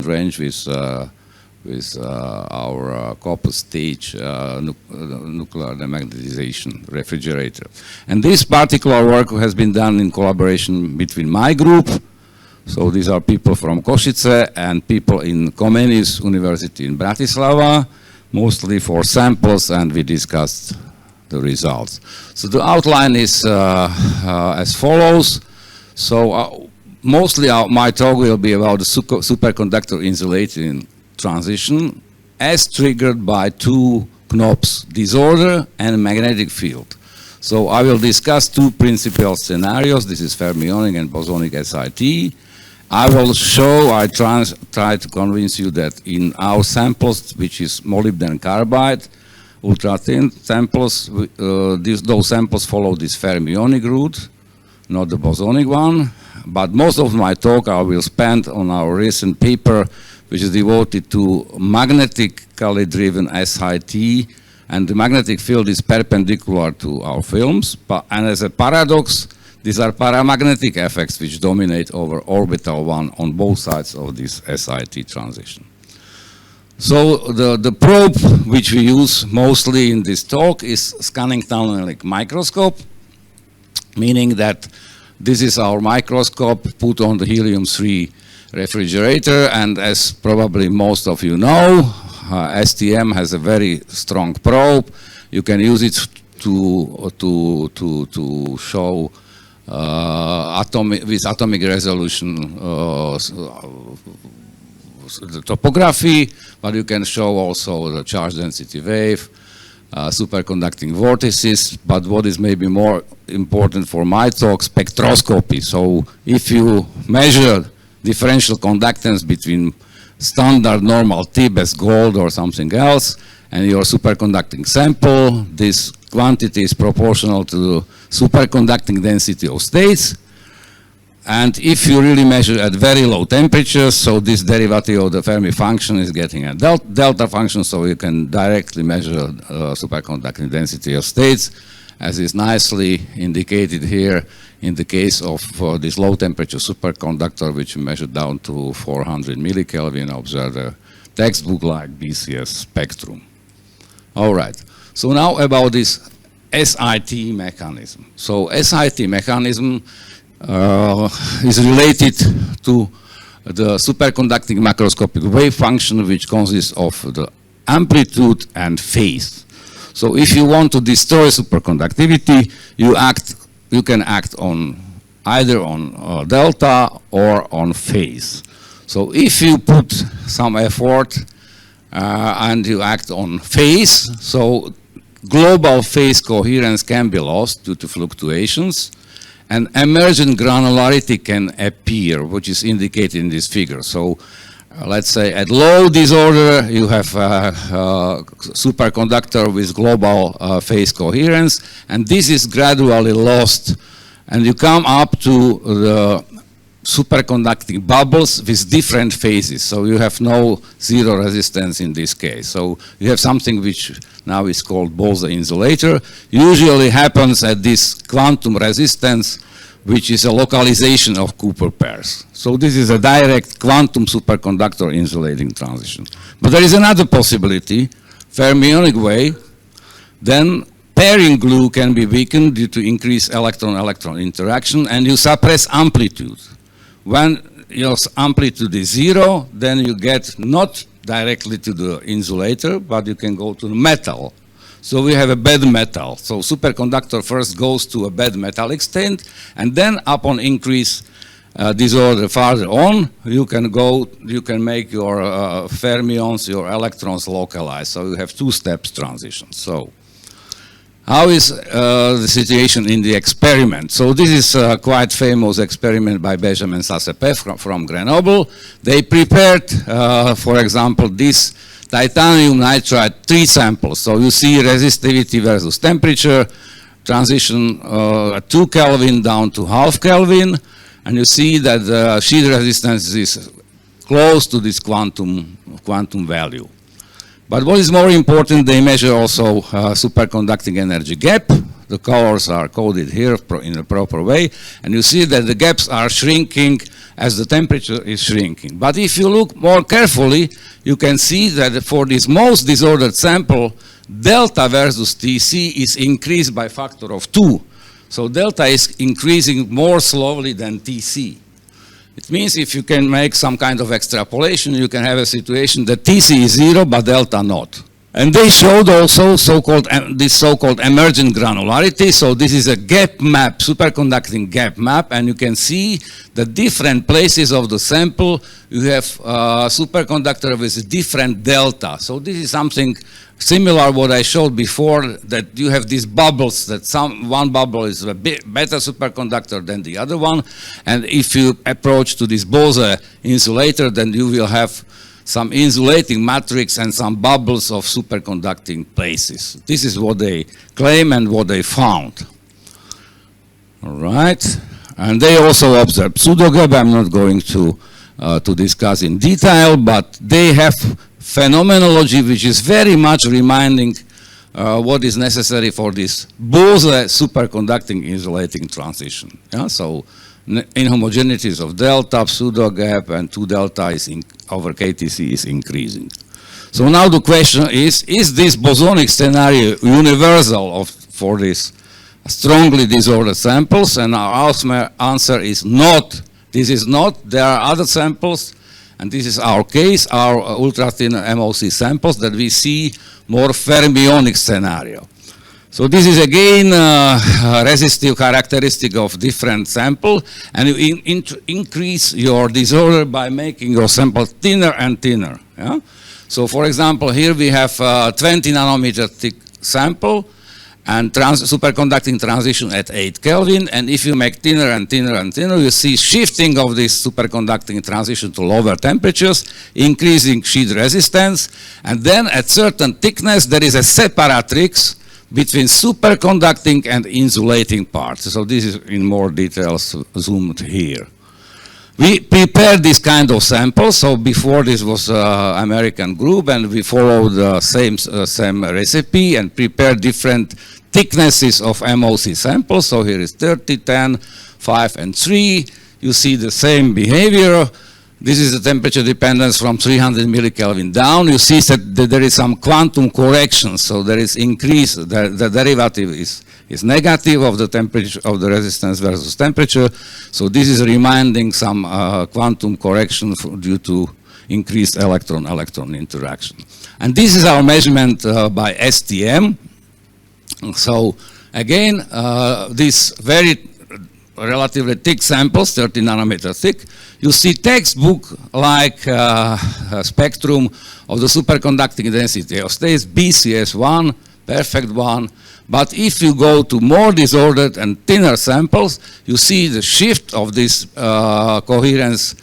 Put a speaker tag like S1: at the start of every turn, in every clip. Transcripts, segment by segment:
S1: range with our copper stage nuclear demagnetization refrigerator. And this particular work has been done in collaboration between my group, so these are people from Košice and people in Comenius University in Bratislava, mostly for samples, and we discussed the results. So the outline is as follows. So mostly my talk will be about the superconductor insulating transition as triggered by two knobs, disorder and magnetic field. So I will discuss two principal scenarios. This is fermionic and bosonic SIT. I will show, I try to convince you that in our samples, which is molybdenum carbide, ultra-thin samples, those samples follow this fermionic route, not the bosonic one. But most of my talk I will spend on our recent paper, which is devoted to magnetically driven SIT, and the magnetic field is perpendicular to our films. And as a paradox, these are paramagnetic effects which dominate over orbital one on both sides of this SIT transition. So the probe which we use mostly in this talk is scanning tunneling microscope, meaning that this is our microscope put on the helium-3 refrigerator, and as probably most of you know, STM has a very strong probe. You can use it to show with atomic resolution the topography, but you can show also the charge density wave, superconducting vortices, but what is maybe more important for my talk, spectroscopy. So if you measure differential conductance between standard normal tip as gold or something else and your superconducting sample, this quantity is proportional to the superconducting density of states. And if you really measure at very low temperatures, so this derivative of the Fermi function is getting a delta function, so you can directly measure superconducting density of states, as is nicely indicated here in the case of this low temperature superconductor, which we measured down to 400 millikelvin, observe a textbook-like BCS spectrum. All right, so now about this SIT mechanism. So SIT mechanism is related to the superconducting macroscopic wave function, which consists of the amplitude and phase. So if you want to destroy superconductivity, you can act on either on delta or on phase. So if you put some effort and you act on phase, so global phase coherence can be lost due to fluctuations, and emergent granularity can appear, which is indicated in this figure. So let's say at low disorder, you have a superconductor with global phase coherence, and this is gradually lost, and you come up to the superconducting bubbles with different phases. So you have no zero resistance in this case. So you have something which now is called Bose insulator. Usually happens at this quantum resistance, which is a localization of Cooper pairs. So this is a direct quantum superconductor insulating transition. But there is another possibility, fermionic way. Then pairing glue can be weakened due to increased electron-electron interaction, and you suppress amplitude. When your amplitude is zero, then you get not directly to the insulator, but you can go to the metal. So we have a bad metal. So superconductor first goes to a bad metallic state, and then upon increase disorder farther on, you can make your fermions, your electrons localized. So you have two steps transition. So how is the situation in the experiment? So this is a quite famous experiment by Benjamin Sassepé from Grenoble. They prepared, for example, this titanium nitride 3 samples. So you see resistivity versus temperature, transition at 2 Kelvin down to half Kelvin, and you see that the sheet resistance is close to this quantum value. But what is more important, they measure also superconducting energy gap. the colors are coded here in a proper way, and you see that the gaps are shrinking as the temperature is shrinking. But if you look more carefully, you can see that for this most disordered sample, delta versus Tc is increased by a factor of 2. So delta is increasing more slowly than Tc. It means if you can make some kind of extrapolation, you can have a situation that Tc is 0, but delta not. And they showed also this so-called emergent granularity. So this is a gap map, superconducting gap map, and you can see the different places of the sample. You have superconductor with different delta. So this is something similar what I showed before, that you have these bubbles, that one bubble is a bit better superconductor than the other one. And if you approach to this Bose insulator, then you will have some insulating matrix and some bubbles of superconducting places. This is what they claim and what they found. All right. And they also observed pseudogap. I'm not going to discuss in detail, but they have phenomenology which is very much reminding what is necessary for this Bose superconducting insulating transition. Yeah? So inhomogeneities of delta, pseudogap, and 2 delta is over KTC is increasing. So now the question is this bosonic scenario universal for these strongly disordered samples? And our answer is not. This is not. There are other samples, and this is our case, our ultra-thin MOC samples, that we see more fermionic scenario. So this is again a resistive characteristic of different sample, and you increase your disorder by making your sample thinner and thinner. Yeah? So for example, here we have 20 nanometer thick sample and superconducting transition at 8 Kelvin, and if you make thinner and thinner and thinner, you see shifting of this superconducting transition to lower temperatures, increasing sheet resistance, and then at certain thickness there is a separatrix between superconducting and insulating parts. So this is in more details zoomed here. We prepared this kind of sample. So before this was American group, and we followed the same recipe and prepared different thicknesses of MOC samples. So here is 30, 10, 5, and 3. You see the same behavior. This is the temperature dependence from 300 millikelvin down. You see that there is some quantum correction, so there is increase. The derivative is negative of the temperature of the resistance versus temperature. So this is reminding some quantum correction due to increased electron-electron interaction. And this is our measurement by STM. So again, this very relatively thick samples, 30 nanometer thick, you see textbook-like spectrum of the superconducting density of states, BCS1, perfect one. But if you go to more disordered and thinner samples, you see the shift of these coherence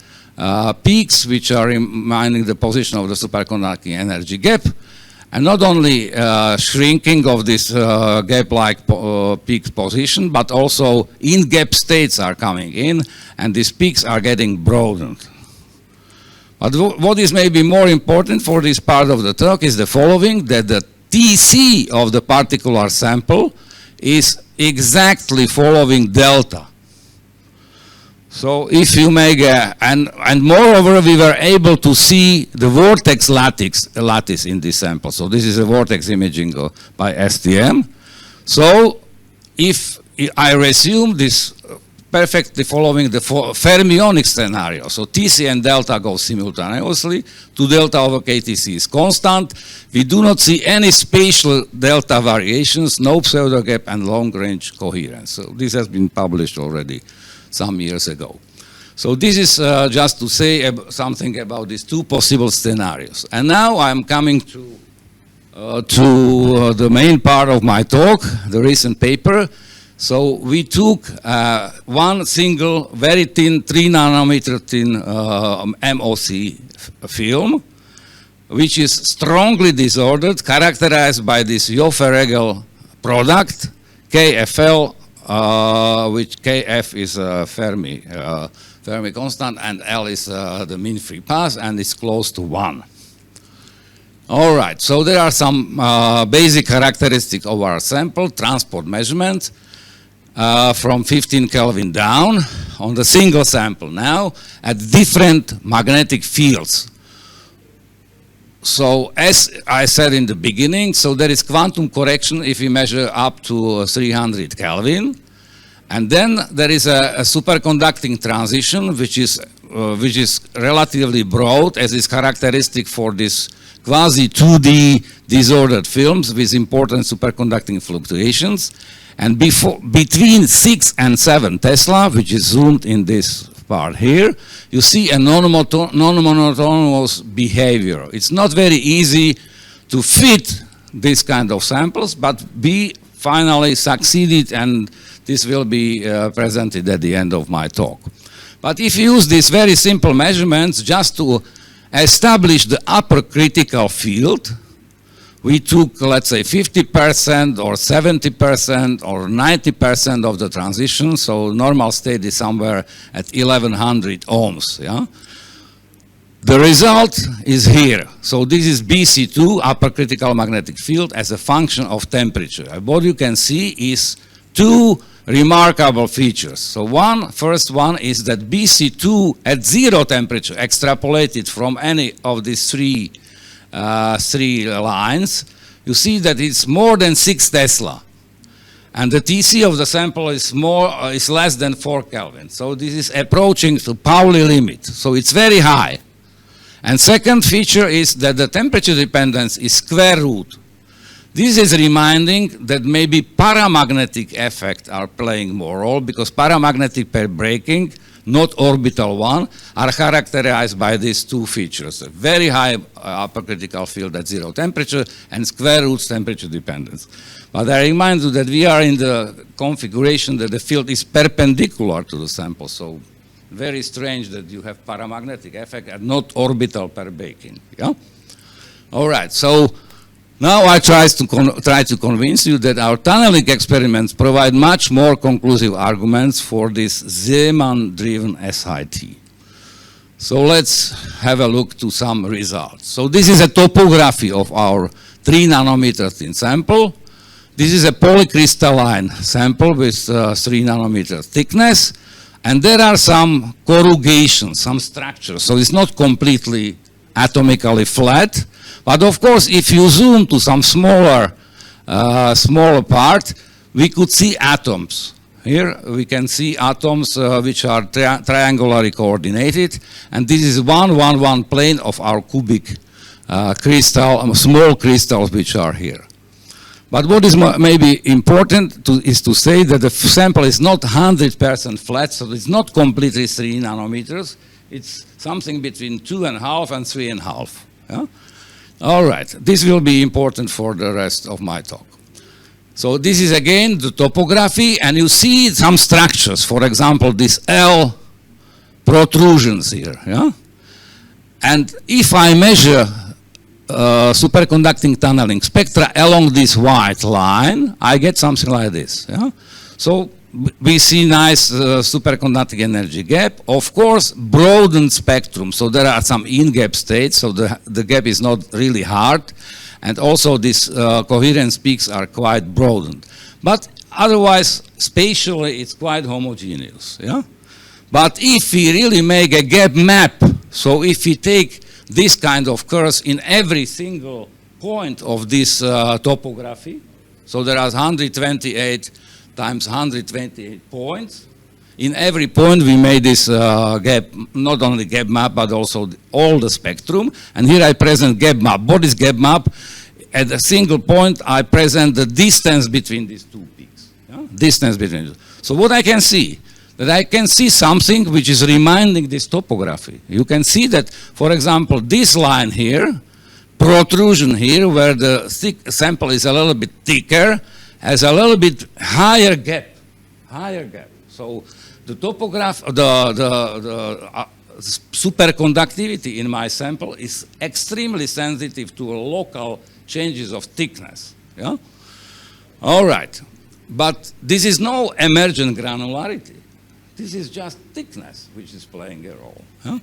S1: peaks, which are reminding the position of the superconducting energy gap. And not only shrinking of this gap-like peak position, but also in-gap states are coming in, and these peaks are getting broadened. But what is maybe more important for this part of the talk is the following, that the TC of the particular sample is exactly following delta. So if you make and moreover, we were able to see the vortex lattice in this sample. So this is a vortex imaging by STM. So if I resume this perfectly following the fermionic scenario, so TC and delta go simultaneously, 2 delta over KTC is constant. We do not see any spatial delta variations, no pseudogap and long-range coherence. So this has been published already some years ago. So this is just to say something about these two possible scenarios. And now I'm coming to the main part of my talk, the recent paper. So we took one single, very thin, 3 nanometer thin MOC film, which is strongly disordered, characterized by this Joffe-Regel product, KFL, which Kf is Fermi constant, and L is the mean free path, and it's close to 1. All right, so there are some basic characteristics of our sample, transport measurement from 15 Kelvin down on the single sample now at different magnetic fields. So as I said in the beginning, so there is quantum correction if we measure up to 300 Kelvin. And then there is a superconducting transition, which is relatively broad, as is characteristic for this quasi 2D disordered films with important superconducting fluctuations. And between 6 and 7 Tesla, which is zoomed in this part here, you see a non-monotonous behavior. It's not very easy to fit this kind of samples, but we finally succeeded, and this will be presented at the end of my talk. But if you use these very simple measurements just to establish the upper critical field, we took, let's say, 50% or 70% or 90% of the transition, so normal state is somewhere at 1100 ohms. Yeah? The result is here. So this is BC2, upper critical magnetic field, as a function of temperature. And what you can see is two remarkable features. So first one is that BC2 at zero temperature, extrapolated from any of these three lines, you see that it's more than 6 Tesla. And the TC of the sample is less than 4 Kelvin. So this is approaching the Pauli limit. So it's very high. And second feature is that the temperature dependence is square root. This is reminding that maybe paramagnetic effects are playing more role, because paramagnetic pair breaking, not orbital one, are characterized by these two features: a very high upper critical field at zero temperature and square root temperature dependence. But I remind you that we are in the configuration that the field is perpendicular to the sample, so very strange that you have paramagnetic effect and not orbital pair breaking. Yeah? All right, so now I try to convince you that our tunneling experiments provide much more conclusive arguments for this Zeeman-driven SIT. So let's have a look to some results. So this is a topography of our 3 nanometer thin sample. This is a polycrystalline sample with 3 nanometer thickness. And there are some corrugations, some structures. So it's not completely atomically flat. But of course, if you zoom to some smaller part, we could see atoms. Here we can see atoms which are triangularly coordinated, and this is 1-1-1 plane of our cubic crystal, small crystals which are here. But what is maybe important is to say that the sample is not 100% flat, so it's not completely 3 nanometers. It's something between 2.5 and 3.5. Yeah? All right, this will be important for the rest of my talk. So this is again the topography, and you see some structures. For example, these L protrusions here. Yeah? And if I measure superconducting tunneling spectra along this white line, I get something like this. Yeah? So we see nice superconducting energy gap. Of course, broadened spectrum. So there are some in-gap states, so the gap is not really hard. And also these coherence peaks are quite broadened. But otherwise, spatially, it's quite homogeneous. Yeah? But if we really make a gap map, so if we take this kind of curves in every single point of this topography, so there are 128 times 128 points. In every point we made this gap, not only gap map, but also all the spectrum. And here I present gap map. What is gap map? At a single point, I present the distance between these two peaks. Yeah? Distance between them. So what I can see? That I can see something which is reminding this topography. You can see that, for example, this line here, protrusion here, where the sample is a little bit thicker, has a little bit higher gap. So the superconductivity in my sample is extremely sensitive to local changes of thickness. Yeah? All right, but this is no emergent granularity. This is just thickness which is playing a role. Huh?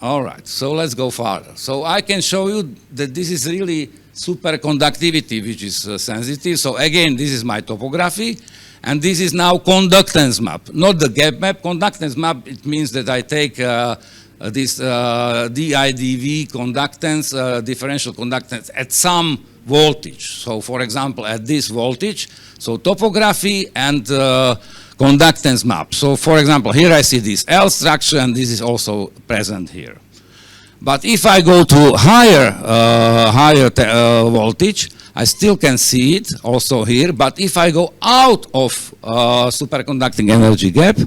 S1: All right, so let's go further. So I can show you that this is really superconductivity, which is sensitive. So again, this is my topography, and this is now conductance map, not the gap map. Conductance map, it means that I take this DIDV conductance, differential conductance at some voltage. So for example, at this voltage, so topography and conductance map. So for example, here I see this L structure, and this is also present here. But if I go to higher voltage, I still can see it also here. But if I go out of superconducting energy gap,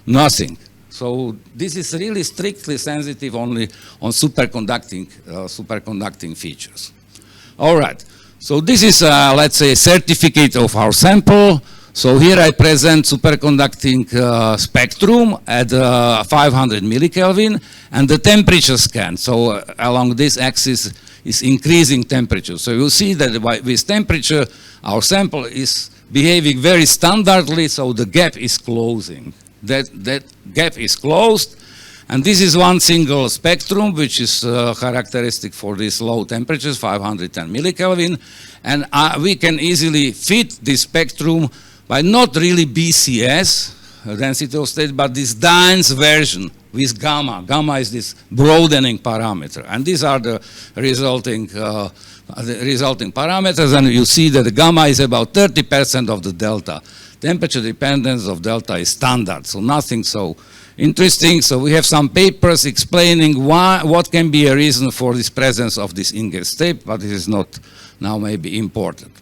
S1: nothing. So this is really strictly sensitive only on superconducting features. All right. So this is, let's say, certificate of our sample. So here I present superconducting spectrum at 500 millikelvin and the temperature scan. So along this axis is increasing temperature. So you see that with temperature, our sample is behaving very standardly, so the gap is closing. That gap is closed, and this is one single spectrum, which is characteristic for these low temperatures, 510 millikelvin, and we can easily fit this spectrum by not really BCS, density of state, but this dense version with gamma. Gamma is this broadening parameter, and these are the resulting parameters, and you see that the gamma is about 30% of the delta. Temperature dependence of delta is standard, so nothing so interesting. So we have some papers explaining what can be a reason for this presence of this ingot state, but this is not now maybe important.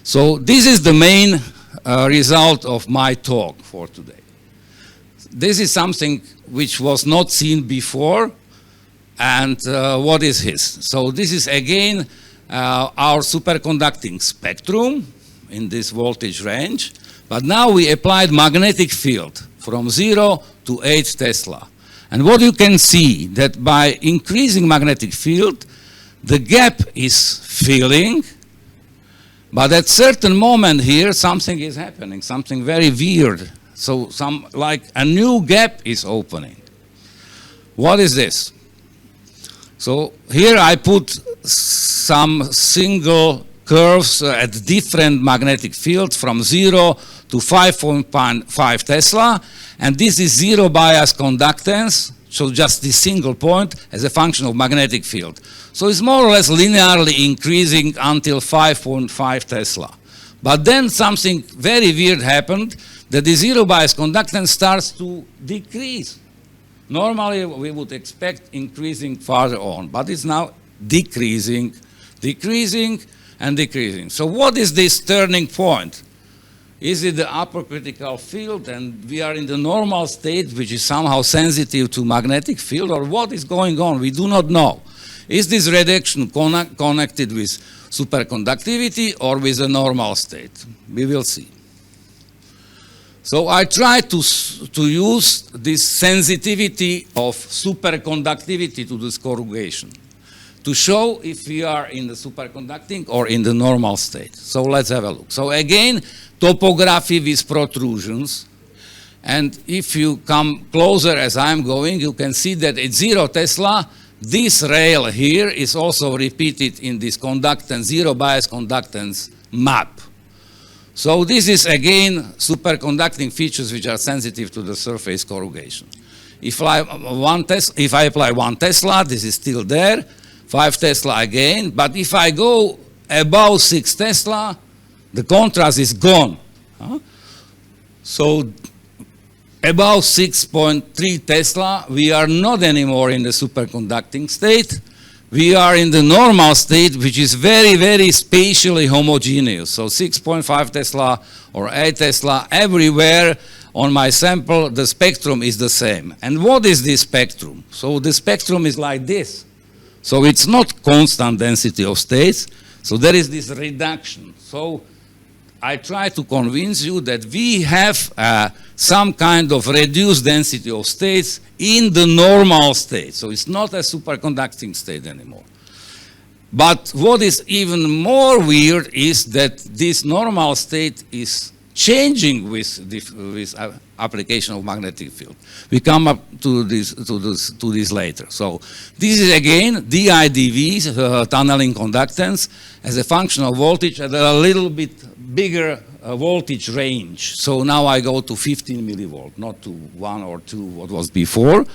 S1: So this is the main result of my talk for today. This is something which was not seen before, and what is his? So this is again our superconducting spectrum in this voltage range, but now we applied magnetic field from 0 to 8 Tesla. And what you can see that by increasing magnetic field, the gap is filling, but at certain moment here, something is happening, something very weird. So like a new gap is opening. What is this? So here I put some single curves at different magnetic fields from 0 to 5.5 Tesla, and this is zero bias conductance, so just this single point as a function of magnetic field. So it's more or less linearly increasing until 5.5 Tesla. But then something very weird happened, that the zero bias conductance starts to decrease. Normally we would expect increasing farther on, but it's now decreasing, decreasing, and decreasing. So what is this turning point? Is it the upper critical field and we are in the normal state, which is somehow sensitive to magnetic field, or what is going on? We do not know. Is this reduction connected with superconductivity or with the normal state? We will see. So I try to use this sensitivity of superconductivity to this corrugation to show if we are in the superconducting or in the normal state. So let's have a look. So again, topography with protrusions. And if you come closer as I'm going, you can see that at 0 Tesla, this rail here is also repeated in this conductance, zero bias conductance map. So this is again superconducting features which are sensitive to the surface corrugation. If I apply 1 Tesla, this is still there, 5 Tesla again, but if I go above 6 Tesla, the contrast is gone. So above 6.3 Tesla, we are not anymore in the superconducting state. We are in the normal state, which is very, very spatially homogeneous. So 6.5 Tesla or 8 Tesla, everywhere on my sample, the spectrum is the same. And what is this spectrum? So the spectrum is like this. So it's not constant density of states. So there is this reduction. So I try to convince you that we have some kind of reduced density of states in the normal state. So it's not a superconducting state anymore. But what is even more weird is that this normal state is changing with application of magnetic field. We come up to this later. So this is again DIDV, tunneling conductance, as a function of voltage at a little bit bigger voltage range. So now I go to 15 millivolt, not to 1 or 2 what was before.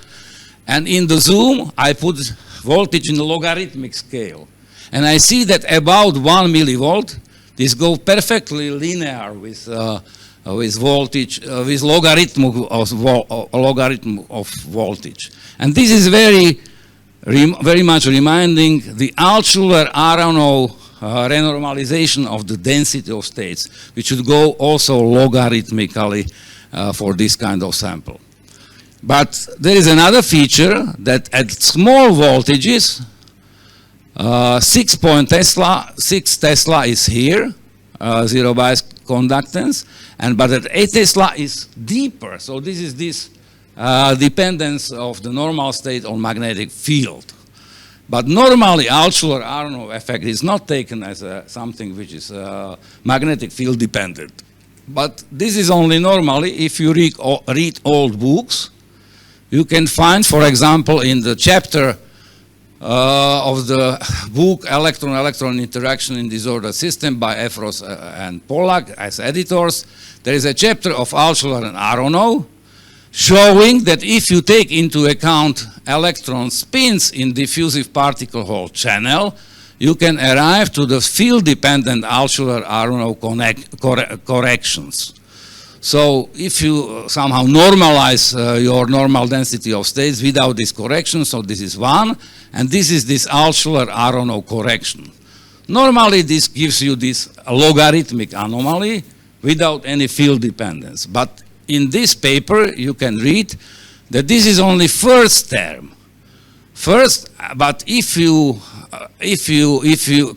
S1: And in the zoom, I put voltage in a logarithmic scale. And I see that about 1 millivolt, this goes perfectly linear with voltage, with logarithm of voltage. And this is very much reminding the Altshuler-Aronow renormalization of the density of states, which should go also logarithmically for this kind of sample. But there is another feature that at small voltages, 6 Tesla is here, zero bias conductance, but at 8 Tesla is deeper. So this is this dependence of the normal state on magnetic field. But normally, Altshuler-Aronow effect is not taken as something which is magnetic field dependent. But this is only normally if you read old books. You can find, for example, in the chapter of the book Electron-Electron Interaction in Disordered System by Efros and Pollack as editors, there is a chapter of Altshuler and Aronow showing that if you take into account electron spins in diffusive particle Hall channel, you can arrive to the field-dependent Altshuler-Aronow corrections. So if you somehow normalize your normal density of states without this correction, so this is 1, and this is this Altshuler-Aronow correction. Normally this gives you this logarithmic anomaly without any field dependence. But in this paper you can read that this is only first term. But if you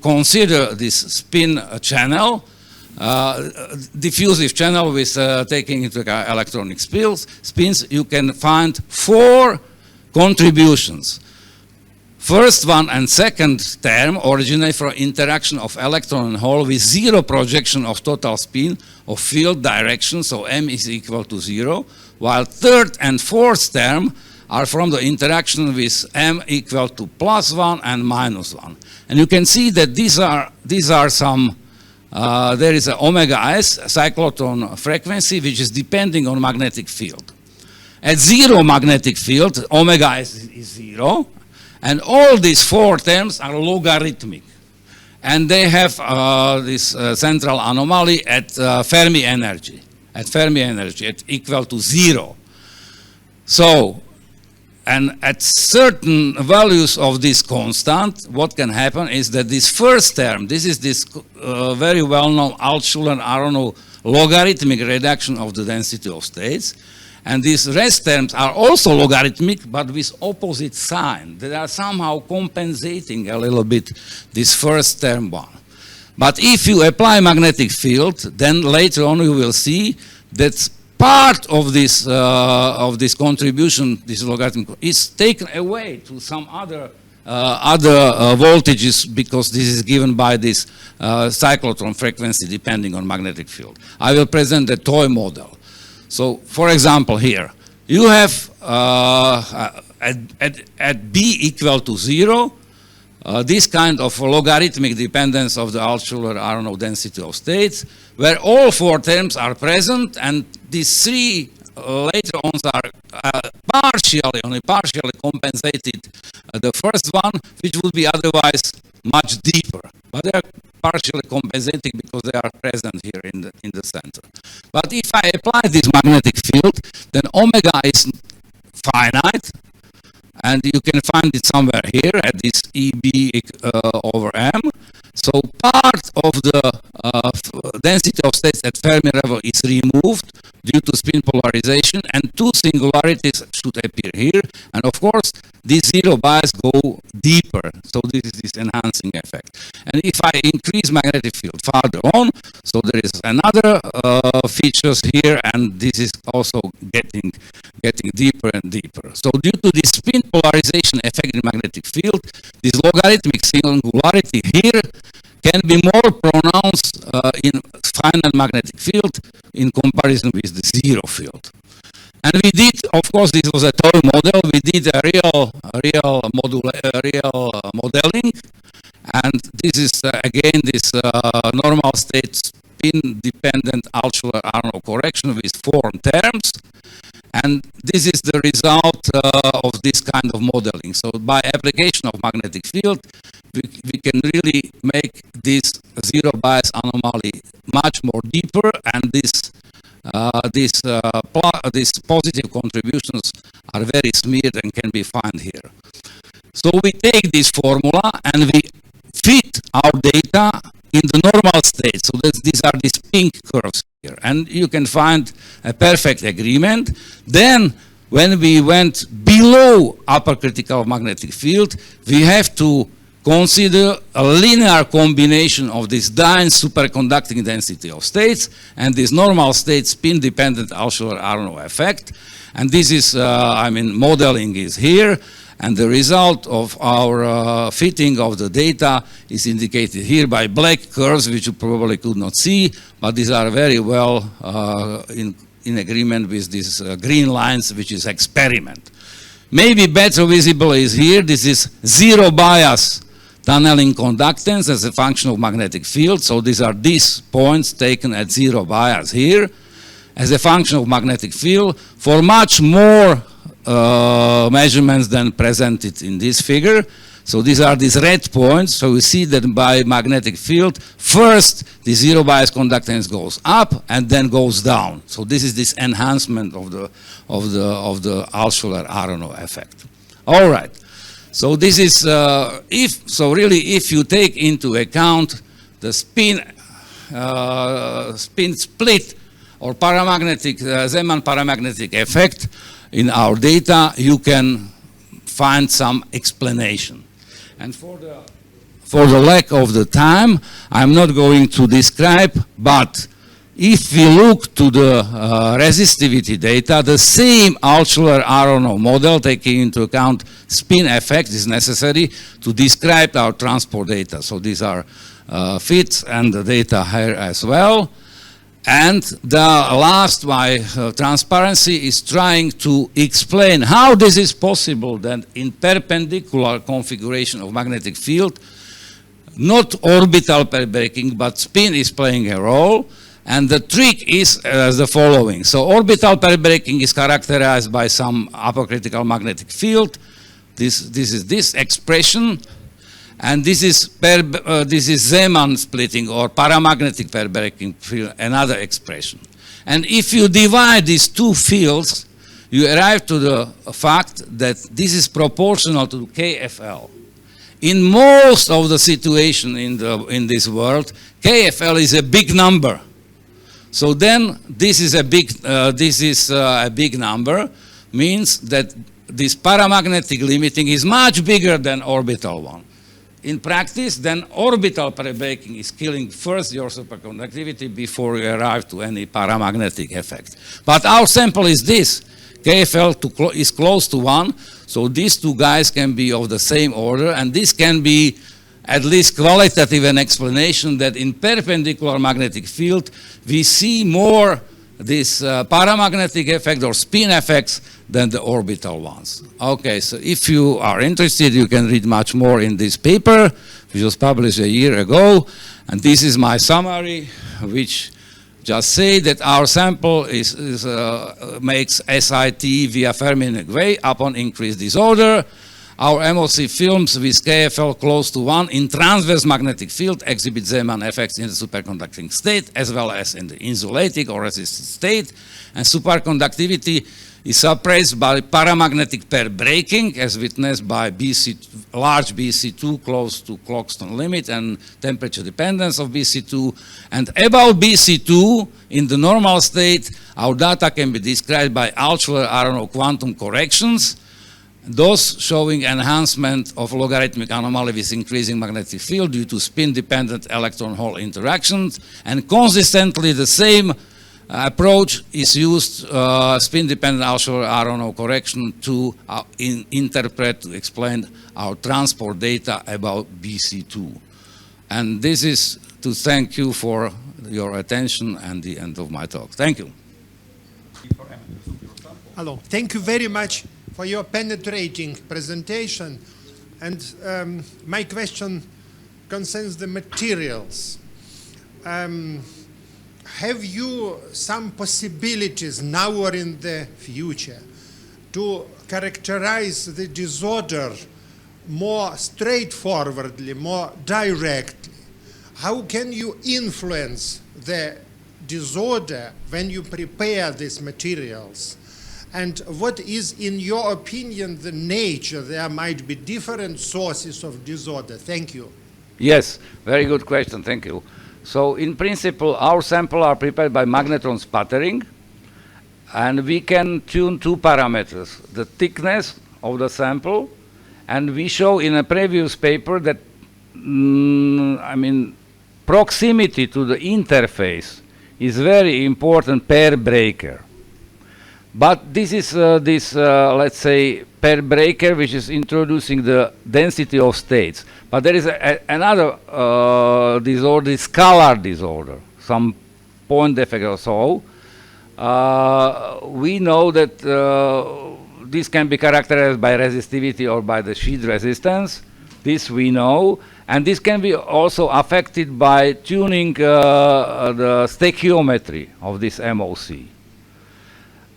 S1: consider this spin channel, diffusive channel with taking into account electronic spins, you can find 4 contributions. First one and second term originate from interaction of electron and hole with 0 projection of total spin of field direction, so m is equal to 0, while third and fourth term are from the interaction with m equal to +1 and -1. And you can see that these are some there is an omega s cyclotron frequency which is depending on magnetic field. At 0 magnetic field, omega s is 0, and all these 4 terms are logarithmic. And they have this central anomaly at Fermi energy, at equal to 0. So, and at certain values of this constant, what can happen is that this first term, this is this very well-known Altshuler-Aronow logarithmic reduction of the density of states. And these rest terms are also logarithmic, but with opposite sign. They are somehow compensating a little bit this first term one. But if you apply magnetic field, then later on you will see that part of this contribution, this logarithm, is taken away to some other voltages, because this is given by this cyclotron frequency depending on magnetic field. I will present the toy model. So, for example, here you have at b equal to 0, this kind of logarithmic dependence of the Altshuler-Aronow density of states, where all 4 terms are present, and these 3 later on are only partially compensated the first one, which would be otherwise much deeper. But they are partially compensating because they are present here in the center. But if I apply this magnetic field, then omega is finite, and you can find it somewhere here at this EB over M. So part of the density of states at Fermi level is removed due to spin polarization, and 2 singularities should appear here. And of course, these 0 bias go deeper. So this is this enhancing effect. And if I increase magnetic field farther on, so there is another features here, and this is also getting deeper and deeper. So due to this spin polarization effect in magnetic field, this logarithmic singularity here can be more pronounced in finite magnetic field in comparison with the zero field. And we did, of course, this was a toy model. We did a real modeling, and this is again this normal state spin-dependent Altshuler-Arnold correction with 4 terms, and this is the result of this kind of modeling. So by application of magnetic field, we can really make this zero bias anomaly much more deeper, and these positive contributions are very smeared and can be found here. So we take this formula and we fit our data in the normal state. So these are these pink curves here, and you can find a perfect agreement. Then when we went below upper critical magnetic field, we have to consider a linear combination of this Dine superconducting density of states and this normal state spin-dependent Altshuler-Arnold effect. And this is, modeling is here, and the result of our fitting of the data is indicated here by black curves, which you probably could not see, but these are very well in agreement with these green lines, which is experiment. Maybe better visible is here. This is zero bias tunneling conductance as a function of magnetic field. So these are these points taken at zero bias here as a function of magnetic field for much more measurements than presented in this figure. So these are these red points. So we see that by magnetic field, first the zero bias conductance goes up and then goes down. So this is this enhancement of the Altshuler-Arnold effect. All right. So this is if you take into account the spin split or paramagnetic Zeeman paramagnetic effect in our data, you can find some explanation. And for the lack of the time, I'm not going to describe, but if we look to the resistivity data, the same Altshuler-Arnold model taking into account spin effect is necessary to describe our transport data. So these are fits and the data here as well. And the last, by transparency, is trying to explain how this is possible that in perpendicular configuration of magnetic field, not orbital pair-breaking, but spin is playing a role. And the trick is as the following. So orbital pair-breaking is characterized by some upper critical magnetic field. This is this expression. And this is Zeeman splitting or paramagnetic pair-breaking field, another expression. And if you divide these two fields, you arrive to the fact that this is proportional to KFL. In most of the situation in this world, KFL is a big number. So then this is a big number, means that this paramagnetic limiting is much bigger than orbital one. In practice, then orbital pair-breaking is killing first your superconductivity before you arrive to any paramagnetic effect. But our sample is this. KFL is close to 1, so these two guys can be of the same order, and this can be at least qualitative an explanation that in perpendicular magnetic field, we see more this paramagnetic effect or spin effects than the orbital ones. Okay, so if you are interested, you can read much more in this paper, which was published a year ago. And this is my summary, which just say that our sample makes SIT via Fermi way upon increased disorder. Our MOC films with KFL close to 1 in transverse magnetic field exhibit Zeeman effects in the superconducting state as well as in the insulating or resistant state. And superconductivity is suppressed by paramagnetic pair breaking as witnessed by large BC2 close to Clarkston limit and temperature dependence of BC2. And about BC2 in the normal state, our data can be described by Altshuler-Arnold quantum corrections, those showing enhancement of logarithmic anomaly with increasing magnetic field due to spin-dependent electron-hole interactions, and consistently the same approach is used, spin-dependent Altshuler-Arnold correction to interpret, to explain our transport data about BC2. And this is to thank you for your attention and the end of my talk. Thank you.
S2: Hello. Thank you very much for your penetrating presentation. And my question concerns the materials. Have you some possibilities now or in the future to characterize the disorder more straightforwardly, more directly? How can you influence the disorder when you prepare these materials? And what is, in your opinion, the nature? There might be different sources of disorder. Thank you.
S1: Yes, very good question. Thank you. So in principle, our samples are prepared by magnetron sputtering, and we can tune two parameters, the thickness of the sample, and we show in a previous paper that, proximity to the interface is very important pair breaker. But this is let's say, pair breaker which is introducing the density of states. But there is another disorder, scalar disorder, some point defect or so. We know that this can be characterized by resistivity or by the sheet resistance. This we know. And this can be also affected by tuning the stoichiometry of this MOC.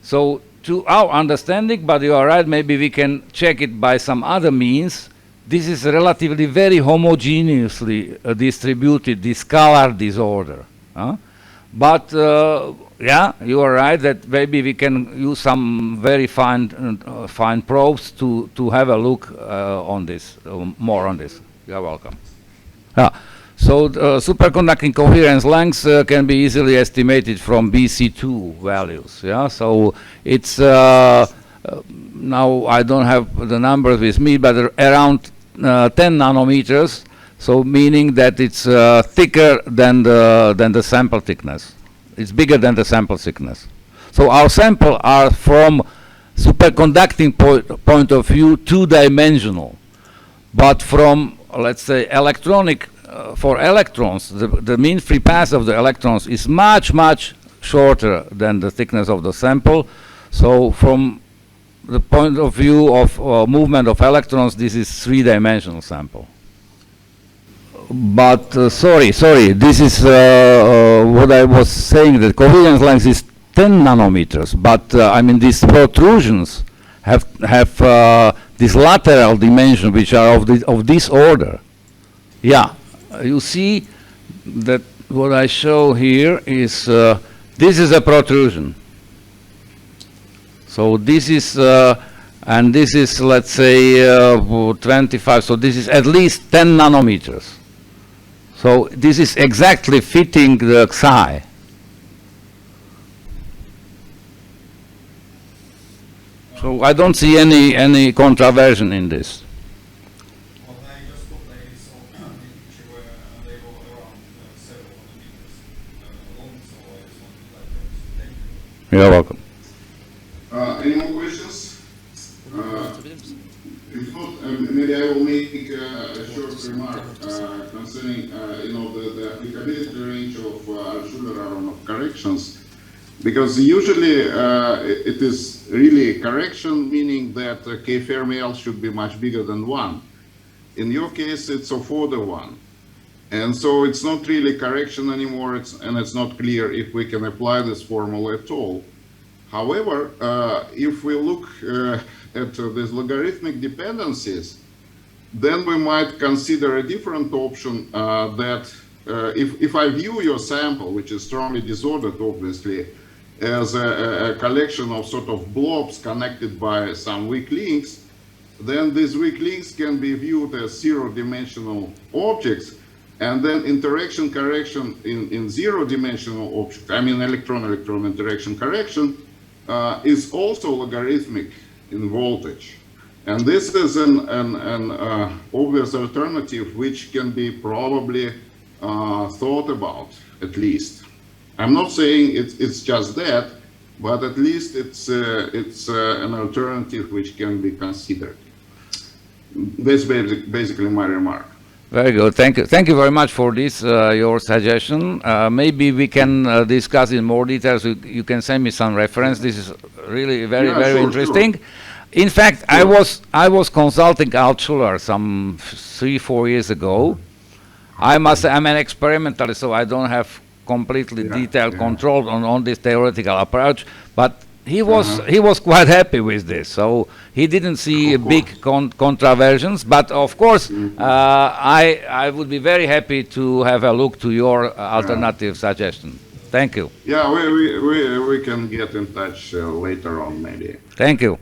S1: So to our understanding, but you are right, maybe we can check it by some other means. This is relatively very homogeneously distributed, this scalar disorder. But yeah, you are right that maybe we can use some very fine probes to have a look on this, more on this. You're welcome. So superconducting coherence lengths can be easily estimated from BC2 values. Yeah, so it's now I don't have the numbers with me, but around 10 nanometers. So meaning that it's thicker than the sample thickness. It's bigger than the sample thickness. So our samples are from superconducting point of view two-dimensional, but from, let's say, electronic. For electrons, the mean free path of the electrons is much, much shorter than the thickness of the sample. So from the point of view of movement of electrons, this is three-dimensional sample. But sorry, this is what I was saying, that coherence length is 10 nanometers. But these protrusions have this lateral dimension, which are of this order. Yeah. You see that what I show here is, this is a protrusion. So this is, and this is, let's say, 25, so this is at least 10 nanometers. So this is exactly fitting the Xi. So I don't see any contraversion in this. You're welcome.
S3: Any more questions? If not, maybe I will make a short remark concerning, the applicability range of Schuller-Aronov corrections, because usually it is really correction, meaning that K Fermi L should be much bigger than 1. In your case, it's of order 1. And so it's not really correction anymore, and it's not clear if we can apply this formula at all. However, if we look at these logarithmic dependencies, then we might consider a different option that if I view your sample, which is strongly disordered, obviously, as a collection of sort of blobs connected by some weak links, then these weak links can be viewed as zero-dimensional objects. And then interaction correction in zero-dimensional object, electron-electron interaction correction, is also logarithmic in voltage. And this is an obvious alternative which can be probably thought about, at least. I'm not saying it's just that, but at least it's an alternative which can be considered. That's basically my remark.
S1: Very good. Thank you. Thank you very much for this, your suggestion. Maybe we can discuss in more details. You can send me some reference. This is really very,
S3: Yeah,
S1: very
S3: sure,
S1: interesting.
S3: sure.
S1: In fact,
S3: Sure.
S1: I was consulting Altschuler some 3, 4 years ago. I must say I'm an experimentalist, so I don't have completely
S3: Yeah,
S1: detailed
S3: yeah.
S1: control on this theoretical approach. But
S3: Uh-huh.
S1: he was quite happy with this. So he didn't see
S3: Of
S1: big
S3: course.
S1: contraversions. But of course,
S3: Mhm.
S1: I would be very happy to have a look to your
S3: Yeah.
S1: alternative suggestion. Thank you.
S3: Yeah, we can get in touch later on maybe.
S1: Thank you.